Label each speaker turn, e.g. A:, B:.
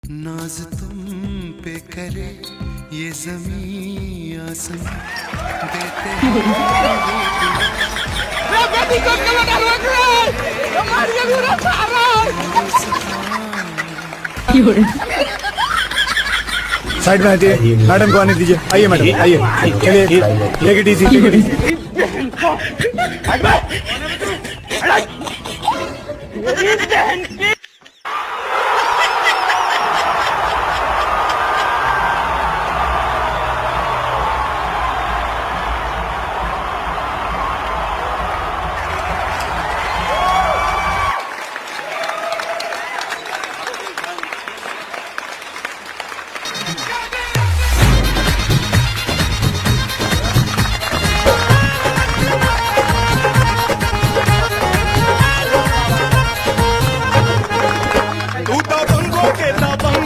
A: नाज तुम पे करे ये ज़मीं आसमां देते
B: साइड में आइए, मैडम को आने दीजिए। आइए मैडम, आइए, चलिए, take it easy, take it easy.